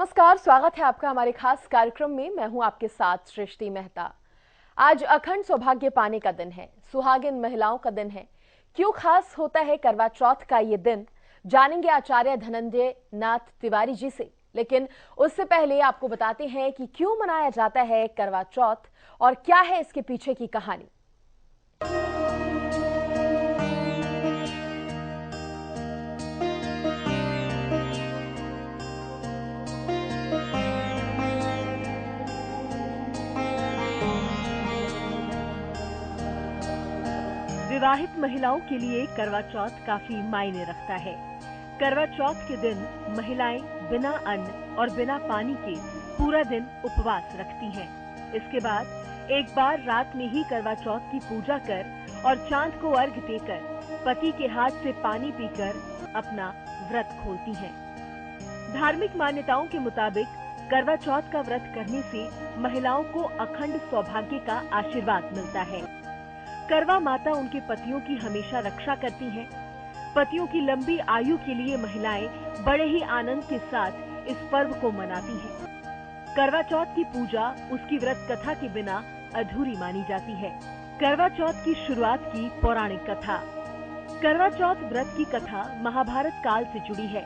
नमस्कार, स्वागत है आपका हमारे खास कार्यक्रम में। मैं हूं आपके साथ सृष्टि मेहता। आज अखंड सौभाग्य पाने का दिन है, सुहागिन महिलाओं का दिन है। क्यों खास होता है करवा चौथ का ये दिन, जानेंगे आचार्य धनंजय नाथ तिवारी जी से। लेकिन उससे पहले आपको बताते हैं कि क्यों मनाया जाता है करवा चौथ और क्या है इसके पीछे की कहानी। विवाहित महिलाओं के लिए करवा चौथ काफी मायने रखता है। करवा चौथ के दिन महिलाएं बिना अन्न और बिना पानी के पूरा दिन उपवास रखती हैं। इसके बाद एक बार रात में ही करवा चौथ की पूजा कर और चांद को अर्घ्य देकर पति के हाथ से पानी पीकर अपना व्रत खोलती हैं। धार्मिक मान्यताओं के मुताबिक करवा चौथ का व्रत करने से महिलाओं को अखंड सौभाग्य का आशीर्वाद मिलता है। करवा माता उनके पतियों की हमेशा रक्षा करती हैं। पतियों की लंबी आयु के लिए महिलाएं बड़े ही आनंद के साथ इस पर्व को मनाती हैं। करवा चौथ की पूजा उसकी व्रत कथा के बिना अधूरी मानी जाती है। करवा चौथ की शुरुआत की पौराणिक कथा। करवा चौथ व्रत की कथा महाभारत काल से जुड़ी है।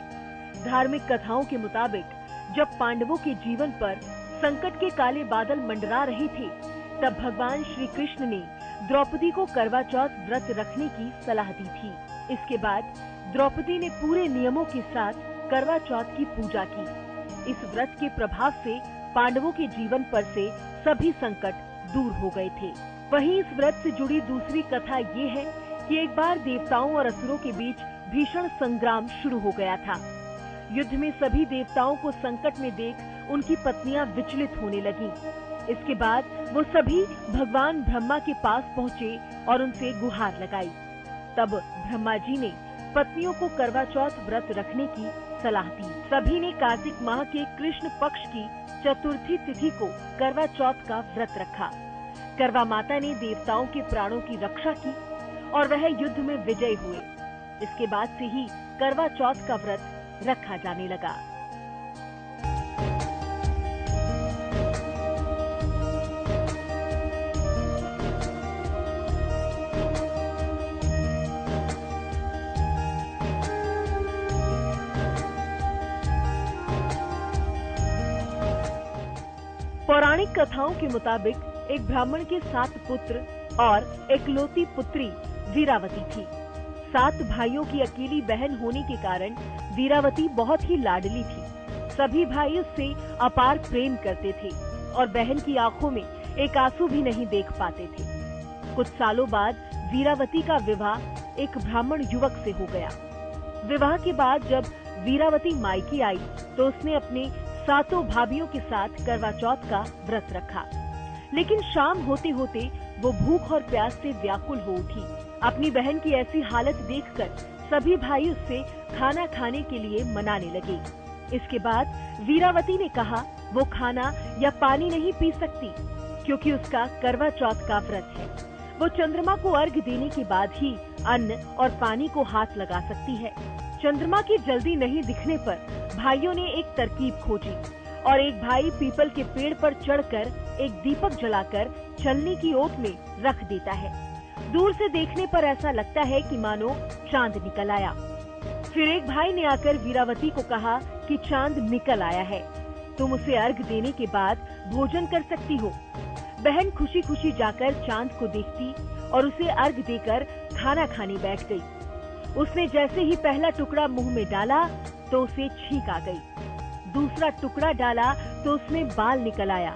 धार्मिक कथाओं के मुताबिक जब पांडवों के जीवन पर संकट के काले बादल मंडरा रहे थे, तब भगवान श्री कृष्ण ने द्रौपदी को करवा चौथ व्रत रखने की सलाह दी थी। इसके बाद द्रौपदी ने पूरे नियमों के साथ करवा चौथ की पूजा की। इस व्रत के प्रभाव से पांडवों के जीवन पर से सभी संकट दूर हो गए थे। वहीं इस व्रत से जुड़ी दूसरी कथा ये है कि एक बार देवताओं और असुरों के बीच भीषण संग्राम शुरू हो गया था। युद्ध में सभी देवताओं को संकट में देख उनकी पत्नियां विचलित होने लगीं। इसके बाद वो सभी भगवान ब्रह्मा के पास पहुँचे और उनसे गुहार लगाई। तब ब्रह्मा जी ने पत्नियों को करवा चौथ व्रत रखने की सलाह दी। सभी ने कार्तिक माह के कृष्ण पक्ष की चतुर्थी तिथि को करवा चौथ का व्रत रखा। करवा माता ने देवताओं के प्राणों की रक्षा की और वह युद्ध में विजयी हुए। इसके बाद से ही करवा चौथ का व्रत रखा जाने लगा। पौराणिक कथाओं के मुताबिक एक ब्राह्मण के 7 पुत्र और एकलौती पुत्री वीरावती थी। 7 भाइयों की अकेली बहन होने के कारण वीरावती बहुत ही लाडली थी। सभी भाई उससे अपार प्रेम करते थे और बहन की आंखों में एक आंसू भी नहीं देख पाते थे। कुछ सालों बाद वीरावती का विवाह एक ब्राह्मण युवक से हो गया। विवाह के बाद जब वीरावती मायके आई तो उसने अपने 7 भाभियों के साथ करवा चौथ का व्रत रखा। लेकिन शाम होते होते वो भूख और प्यास से व्याकुल हो उठी। अपनी बहन की ऐसी हालत देखकर सभी भाई उससे खाना खाने के लिए मनाने लगे। इसके बाद वीरावती ने कहा वो खाना या पानी नहीं पी सकती क्योंकि उसका करवा चौथ का व्रत है। वो चंद्रमा को अर्घ्य देने के बाद ही अन्न और पानी को हाथ लगा सकती है। चंद्रमा के जल्दी नहीं दिखने पर भाइयों ने एक तरकीब खोजी और एक भाई पीपल के पेड़ पर चढ़कर एक दीपक जलाकर चलने की ओट में रख देता है। दूर से देखने पर ऐसा लगता है कि मानो चांद निकल आया। फिर एक भाई ने आकर वीरावती को कहा कि चांद निकल आया है, तुम उसे अर्घ्य देने के बाद भोजन कर सकती हो। बहन खुशी खुशी जाकर चांद को देखती और उसे अर्घ्य देकर खाना खाने बैठ गई। उसने जैसे ही पहला टुकड़ा मुंह में डाला तो उसे छींक आ गई। दूसरा टुकड़ा डाला तो उसमें बाल निकल आया।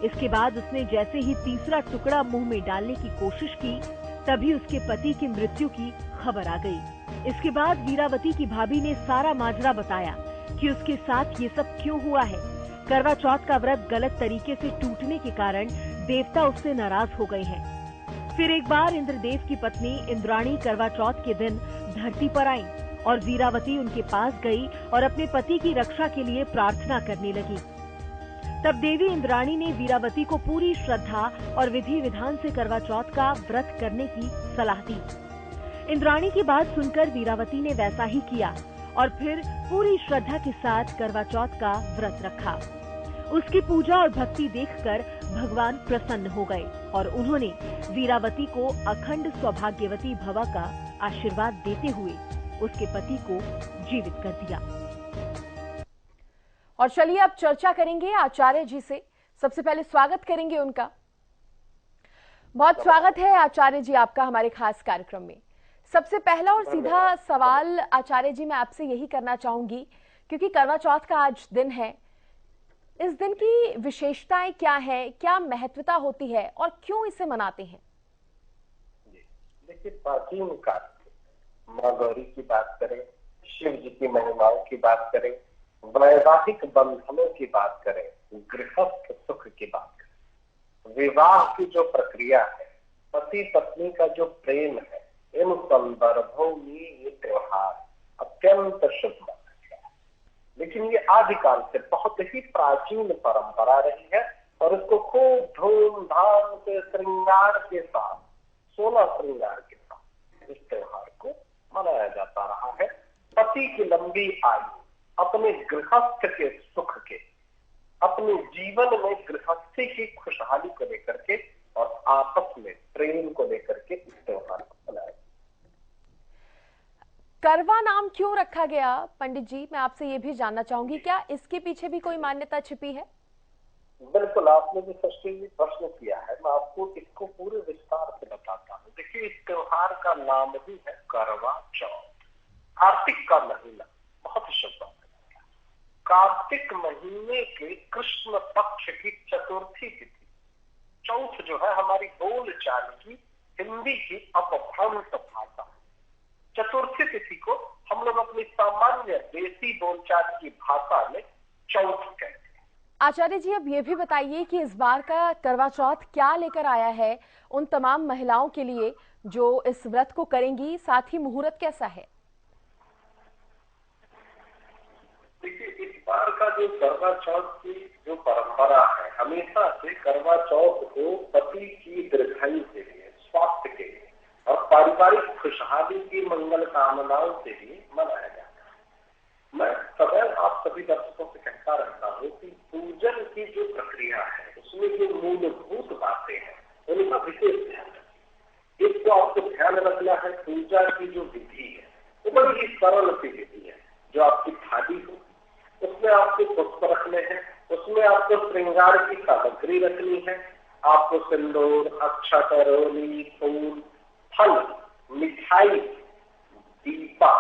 इसके बाद उसने जैसे ही तीसरा टुकड़ा मुंह में डालने की कोशिश की, तभी उसके पति की मृत्यु की खबर आ गई। इसके बाद वीरावती की भाभी ने सारा माजरा बताया कि उसके साथ ये सब क्यों हुआ है। करवा चौथ का व्रत गलत तरीके से टूटने के कारण देवता उससे नाराज हो गए हैं। फिर एक बार इंद्रदेव की पत्नी इंद्राणी करवा चौथ के दिन धरती पर आई और वीरावती उनके पास गई और अपने पति की रक्षा के लिए प्रार्थना करने लगी। तब देवी इंद्राणी ने वीरावती को पूरी श्रद्धा और विधि विधान से करवा चौथ का व्रत करने की सलाह दी। इंद्राणी की बात सुनकर वीरावती ने वैसा ही किया और फिर पूरी श्रद्धा के साथ करवा चौथ का व्रत रखा। उसकी पूजा और भक्ति देखकर भगवान प्रसन्न हो गए और उन्होंने वीरावती को अखंड सौभाग्यवती भवा का आशीर्वाद देते हुए उसके पति को जीवित कर दिया। और चलिए अब चर्चा करेंगे आचार्य जी से। सबसे पहले स्वागत करेंगे उनका। बहुत स्वागत है आचार्य जी आपका हमारे खास कार्यक्रम में। सबसे पहला और सीधा सवाल आचार्य जी मैं आपसे यही करना चाहूंगी, क्योंकि करवा चौथ का आज दिन है, इस दिन की विशेषताएं क्या है, क्या महत्वता होती है और क्यों इसे मनाते हैं? देखिए, प्राचीन काल से माँ गौरी की बात करें, शिव जी की महिमाओं की बात करें, वैवाहिक बंधनों की बात करें, गृहस्थ सुख की बात करें, विवाह की जो प्रक्रिया है, पति पत्नी का जो प्रेम है, इन संदर्भों में ये त्योहार अत्यंत शुभ माना गया है। लेकिन ये आदिकाल से बहुत ही प्राचीन परंपरा रही है और इसको खूब धूमधाम से श्रृंगार के साथ, 16 श्रृंगार के साथ इस त्योहार को मनाया जाता रहा है। पति की लंबी आयु, अपने गृहस्थ के सुख के, अपने जीवन में गृहस्थी की खुशहाली को लेकर के और आपस में प्रेम को लेकर के इस त्योहार को मनाया। करवा नाम क्यों रखा गया पंडित जी, मैं आपसे ये भी जानना चाहूंगी, क्या इसके पीछे भी कोई मान्यता छिपी है? बिल्कुल, आपने जो सृष्टि प्रश्न किया है, मैं आपको इसको पूरे विस्तार से बताता हूँ। देखिए, इस त्योहार का नाम भी है करवा चौथ। कार्तिक का महीना बहुत शुभ है। कार्तिक महीने के कृष्ण पक्ष की चतुर्थी तिथि, चौथ जो है हमारी बोल चाल की, हिंदी की अपभ्रंश भाषा है। चतुर्थी तिथि को हम लोग अपनी सामान्य देसी बोलचाल की भाषा में चौथ कहते हैं। आचार्य जी अब ये भी बताइए कि इस बार का करवा चौथ क्या लेकर आया है उन तमाम महिलाओं के लिए जो इस व्रत को करेंगी, साथ ही मुहूर्त कैसा है? देखिए, इस बार का जो करवा चौथ की जो परंपरा है, हमेशा से करवा चौथ को पति की दीर्घायु के लिए, स्वास्थ्य के लिए और पारिवारिक खुशहाली की मंगल कामनाओं से ही मनाया जाता है। मैं सदैव आप सभी दर्शकों से कहता रहता हूँ कि पूजन की जो प्रक्रिया है, उसमें जो मूलभूत बातें हैं उनका विशेष ध्यान रखें। इसको आपको ध्यान रखना है। पूजा की जो विधि है वो बड़ी ही सरल सी विधि है। जो आपकी थाली हो उसमें आपको पुष्प रखने हैं, उसमें आपको श्रृंगार की सामग्री रखनी है, आपको सिंदूर, अक्षत, रोली, फूल, फल, मिठाई, दीपा,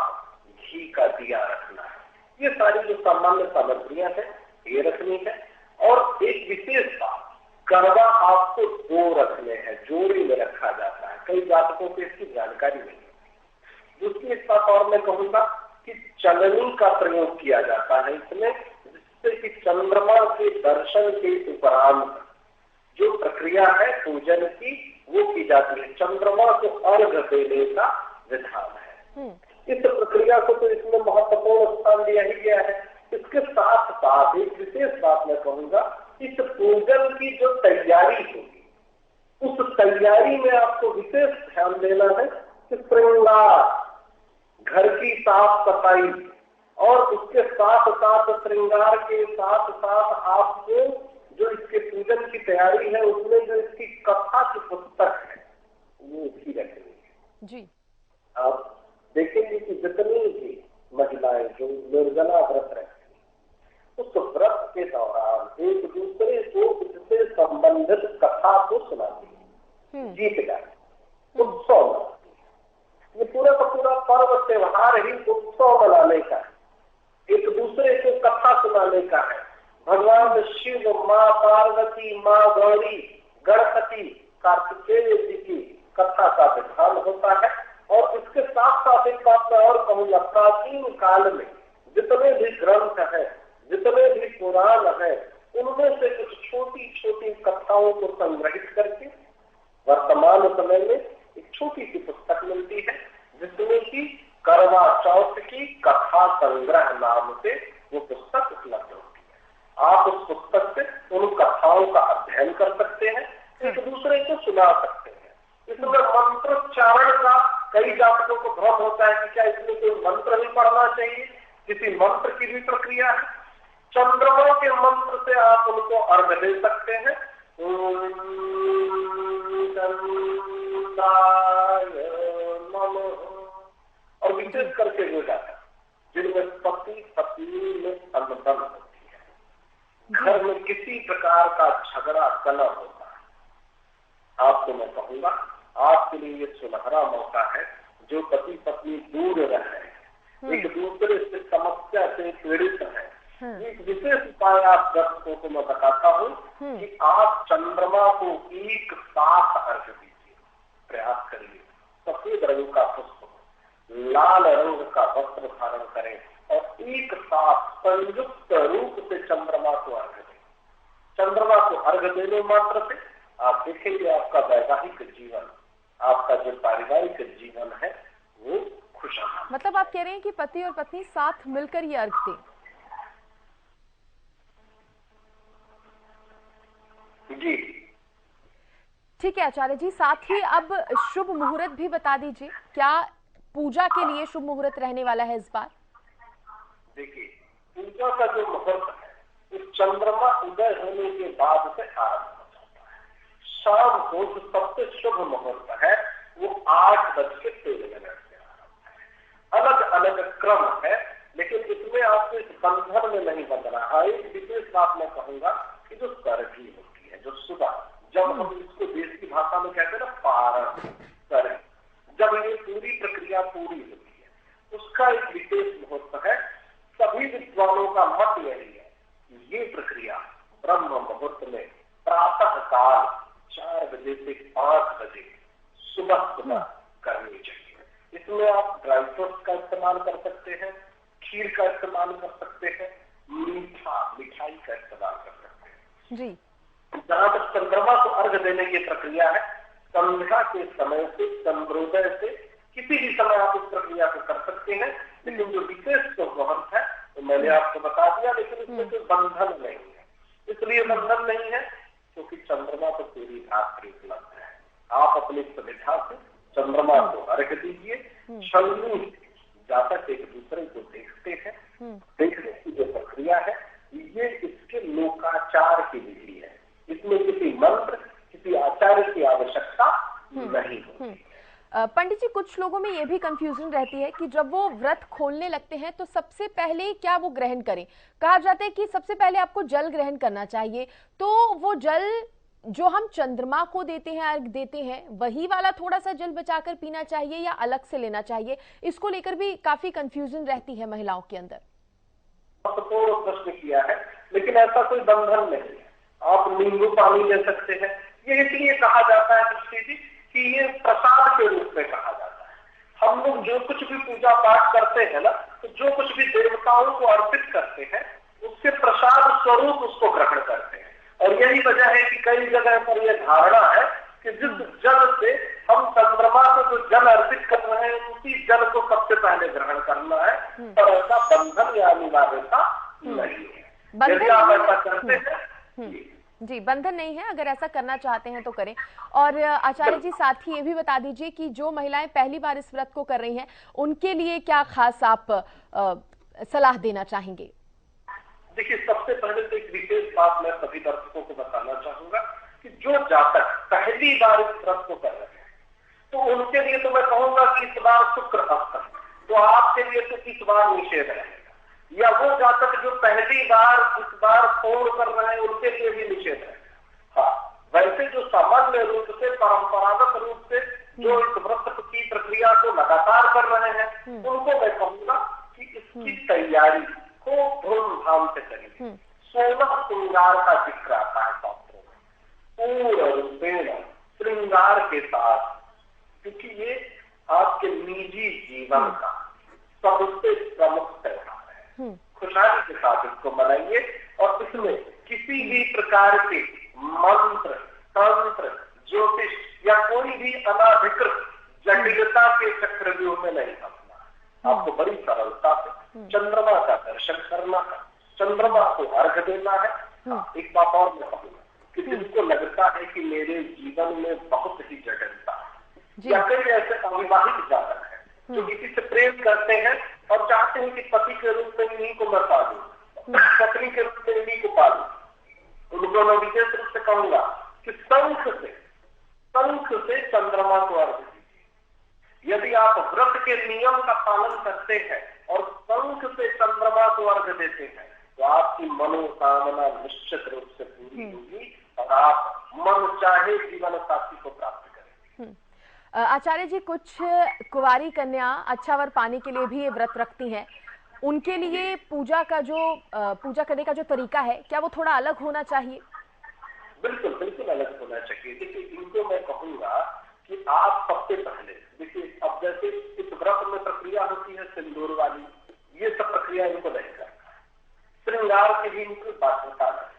घी का दिया रखना है। ये सारी जो सामान्य सामग्रियां हैं ये रखनी है। और एक विशेष बात, करवा आपको 2 रखने हैं, जोड़ी में रखा जाता है। कई जातकों को इसकी जानकारी नहीं है। दूसरी इस बात और मैं कहूंगा कि चलनी का प्रयोग किया जाता है इसमें, जिससे कि चंद्रमा के दर्शन के उपरांत जो प्रक्रिया है पूजन की वो की जाती है। चंद्रमा को अर्घ देने का विधान है। इस प्रक्रिया को तो इसमें महत्वपूर्ण स्थान दिया ही गया है। इसके साथ साथ एक विशेष बात मैं कहूंगा, इस पूजन की जो तैयारी होगी उस तैयारी में आपको विशेष ध्यान देना है कि श्रृंगार, घर की साफ सफाई और उसके साथ साथ श्रृंगार के साथ साथ आपको जो इसके पूजन की तैयारी है उसमें जो इसकी कथा की पुस्तक है वो भी रखनी है जी। आप देखेंगे कि जितनी भी महिलाएं जो निर्जला व्रत रखती हैं उस व्रत के दौरान एक दूसरे को इससे संबंधित कथा को सुनाती है, गीत गाती, उत्सव। ये पूरा का पूरा पर्व त्योहार ही उत्सव मनाने का है, एक दूसरे को कथा सुनाने का है। भगवान शिव, माँ पार्वती, माँ गौरी, गणपति, कार्तिकेय जी की कथा का विधान होता है। और इसके साथ साथ एक बात मैं और कहूँगा, प्राचीन काल में जितने भी ग्रंथ हैं, जितने भी पुराण हैं, उनमें से कुछ छोटी छोटी कथाओं को संग्रहित करके वर्तमान समय में एक छोटी सी पुस्तक मिलती है जिसमें कि करवा चौथ की कथा संग्रह नाम से वो पुस्तक उपलब्ध होती है। आप उस पुस्तक से उन कथाओं का अध्ययन कर सकते हैं, एक दूसरे को सुना सकते हैं। इसमें मंत्रोच्चारण का कई जातकों को भ्रम होता है कि क्या इसमें कोई मंत्र ही पढ़ना चाहिए किसी मंत्र की भी प्रक्रिया है। चंद्रमा के मंत्र से आप उनको अर्घ दे सकते हैं। और विशेष करके हो जाता है जिनमें पति पत्नी में अनबन होती है, घर में किसी प्रकार का झगड़ा कलह होता है, आपको मैं कहूंगा आपके लिए ये सुनहरा मौका है। जो पति पत्नी दूर रह रहे हैं, एक दूसरे से समस्या से पीड़ित है, एक विशेष उपाय आप दर्शकों को मैं बताता हूँ कि आप चंद्रमा को एक साथ अर्घ दीजिए। प्रयास करिए, सफेद रंग का पुष्प, लाल रंग का वस्त्र धारण करें और एक साथ संयुक्त रूप से चंद्रमा को अर्घ दें। चंद्रमा को अर्घ देने मात्र से आप देखेंगे आपका वैवाहिक जीवन, आपका जो पारिवारिक जीवन है वो खुशहाल। मतलब आप कह रहे हैं कि पति और पत्नी साथ मिलकर ये अर्घ दें। जी ठीक है आचार्य जी, साथ ही अब शुभ मुहूर्त भी बता दीजिए, क्या पूजा के लिए शुभ मुहूर्त रहने वाला है इस बार? देखिए, पूजा का जो मुहूर्त है इस चंद्रमा उदय होने के बाद से आरंभ हो जाता है। शाम को जो सबसे शुभ मुहूर्त है वो 8:13 से आरंभ है। अलग अलग क्रम है, लेकिन इसमें आपको इस बंधन में नहीं बंधना है। एक विशेष बात मैं कहूंगा कि जो सरगी होती है, जो सुबह, जब हम इसको देसी भाषा में कहते हैं ना पारण करें, जब ये पूरी प्रक्रिया पूरी होती है उसका एक विशेष मुहूर्त है। सभी विद्वानों का मत यही है कि ये प्रक्रिया ब्रह्म मुहूर्त में प्रातः काल 4 बजे से 5 बजे सुबह करनी चाहिए। इसमें आप ड्राई फ्रूट्स का इस्तेमाल कर सकते हैं, खीर का इस्तेमाल कर सकते हैं, मिठाई का इस्तेमाल कर सकते हैं जी। जहां तक चंद्रमा को अर्घ देने की प्रक्रिया है, संध्या के समय से चंद्रोदय से किसी भी समय आप इस प्रक्रिया को कर सकते हैं। लेकिन जो विशेष मुहूर्त है तो मैंने आपको बता दिया, लेकिन इसमें कोई बंधन नहीं है। इसलिए बंधन नहीं है क्योंकि चंद्रमा तो पूरी रात्रि उपलब्ध है। आप अपनी सुविधा से चंद्रमा को अर्घ दीजिए। छलनी जातक एक दूसरे को देखते हैं, देखने की जो प्रक्रिया है ये इसके लोकाचार की विधि है। इसमें किसी मंत्र, किसी आचार्य की आवश्यकता नहीं होती। पंडित जी, कुछ लोगों में ये भी कंफ्यूजन रहती है कि जब वो व्रत खोलने लगते हैं तो सबसे पहले क्या वो ग्रहण करें? कहा जाता है कि सबसे पहले आपको जल ग्रहण करना चाहिए, तो वो जल जो हम चंद्रमा को देते हैं, अर्घ देते हैं, वही वाला थोड़ा सा जल बचाकर पीना चाहिए या अलग से लेना चाहिए? इसको लेकर भी काफी कंफ्यूजन रहती है महिलाओं के अंदर। महत्वपूर्ण प्रश्न किया है, लेकिन ऐसा कोई बंधन नहीं है। आप नींबू पानी ले सकते हैं। ये इसलिए कहा जाता है सृष्टि जी कि ये प्रसाद के रूप में कहा जाता है। हम लोग जो कुछ भी पूजा पाठ करते हैं ना, तो जो कुछ भी देवताओं को अर्पित करते हैं उसके प्रसाद स्वरूप उसको ग्रहण करते हैं। और यही वजह है कि कई जगह पर यह धारणा है कि जिस जल से हम चंद्रमा को जो जल अर्पित कर रहे हैं उसी जल को सबसे पहले ग्रहण करना है, पर ऐसा बंधन या अनिवार्यता नहीं है। यदि आप ऐसा करते हैं जी, बंधन नहीं है, अगर ऐसा करना चाहते हैं तो करें। और आचार्य जी, साथ ही ये भी बता दीजिए कि जो महिलाएं पहली बार इस व्रत को कर रही हैं उनके लिए क्या खास आप सलाह देना चाहेंगे? देखिए, सबसे पहले तो एक विशेष बात मैं सभी दर्शकों को बताना चाहूंगा कि जो जातक पहली बार इस व्रत को कर रहे हैं तो उनके लिए तो मैं कहूंगा कि इस बार शुक्र अस्त है, तो आपके लिए तो इस बार निषेध रहेगा। या वो जातक जो पहली बार इस बार पूर्ण कर रहे हैं उनके लिए भी निषेध है। हाँ, वैसे जो सामान्य रूप से परंपरागत रूप से जो इस व्रत की प्रक्रिया को लगातार कर रहे हैं उनको मैं कहूंगा कि इसकी तैयारी को धूमधाम से करेंगे। 16 श्रृंगार का जिक्र आता है शास्त्रों में, पूर्ण रूपेण श्रृंगार के साथ, क्योंकि ये आपके निजी जीवन का सबसे प्रमुख त्योहार है। खुशहाली के साथ इसको मनाइए और इसमें किसी भी प्रकार के मंत्र, तंत्र, ज्योतिष या कोई भी अनाधिकृत जटिलता के चक्रव्यूह में नहीं फंसना। आपको बड़ी सरलता से चंद्रमा का दर्शन करना है, चंद्रमा को अर्घ देना है। एक बात और मैं कहूंगा कि जिसको लगता है कि मेरे जीवन में बहुत ही जटिलता है, या कई ऐसे अविवाहित जातक हैं जो किसी से प्रेम करते हैं और चाहते हैं कि पति के रूप में इन्हीं को मैं पालूं, पत्नी के रूप में इन्हीं को पालूं। उनको मैं विशेष रूप से कहूंगा कि शंख से चंद्रमा को अर्घ दीजिए। यदि आप व्रत के नियम का पालन करते हैं और शंख से चंद्रमा को अर्घ देते हैं तो आपकी मनोकामना निश्चित रूप से पूरी होगी और आप मन चाहे जीवन साथी को प्राप्त करेंगे। आचार्य जी, कुछ कुंवारी कन्या अच्छा वर पाने के लिए भी ये व्रत रखती हैं, उनके लिए पूजा करने का जो तरीका है क्या वो थोड़ा अलग होना चाहिए? बिल्कुल अलग होना चाहिए। देखिए, इनको मैं कहूंगा कि आप सबसे पहले देखिए, अब जैसे इस व्रत में प्रक्रिया होती है सिंदूर वाली, ये सब प्रक्रिया इनको नहीं करना है। श्रृंगार की भी इनको बाध्यता नहीं।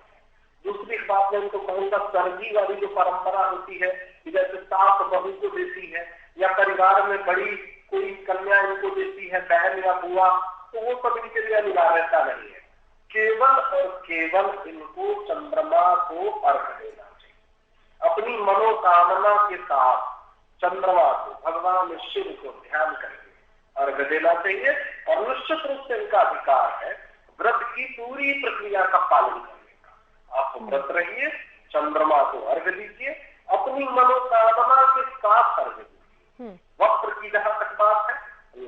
दूसरी बात मैं इनको कहूंगा, सरगी वाली जो परंपरा होती है कि जैसे सास बहू को देती है या परिवार में बड़ी कोई कन्या इनको देती है, बहन या बुआ, तो वो सब इनके लिए अनिवार्यता नहीं है। केवल और केवल इनको चंद्रमा को अर्घ देना चाहिए। अपनी मनोकामना के साथ चंद्रमा को, भगवान शिव को ध्यान करके अर्घ देना चाहिए और निश्चित रूप से इनका अधिकार है व्रत की पूरी प्रक्रिया का पालन करने का। आप व्रत रहिए, चंद्रमा को अर्घ दीजिए, अपनी मनोकामना के साथ अर्घ दीजिए। वस्त्र की जहां तक बात है,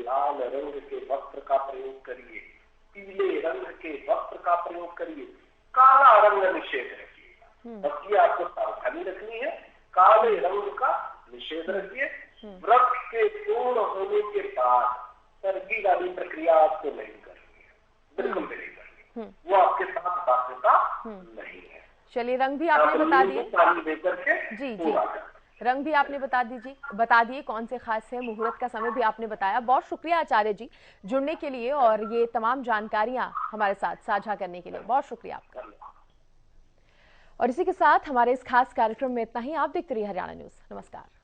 लाल रंग के वस्त्र का प्रयोग करिए, पीले रंग के वस्त्र का प्रयोग करिए, काला रंग निषेध रखिएगा। बस ये आपको सावधानी रखनी है, काले रंग का निषेध रखिए। व्रत के पूर्ण होने के बाद सरगी वाली प्रक्रिया आपको नहीं करनी है, बिल्कुल नहीं करनी, वो आपके साथ बाध्यता नहीं है। चलिए, रंग भी आपने बता दिए। पानी देकर के जी, रंग भी आपने बता दिए कौन से खास है, मुहूर्त का समय भी आपने बताया। बहुत शुक्रिया आचार्य जी जुड़ने के लिए और ये तमाम जानकारियां हमारे साथ साझा करने के लिए, बहुत शुक्रिया आपका। और इसी के साथ हमारे इस खास कार्यक्रम में इतना ही। आप देखते रहिए हरियाणा न्यूज। नमस्कार।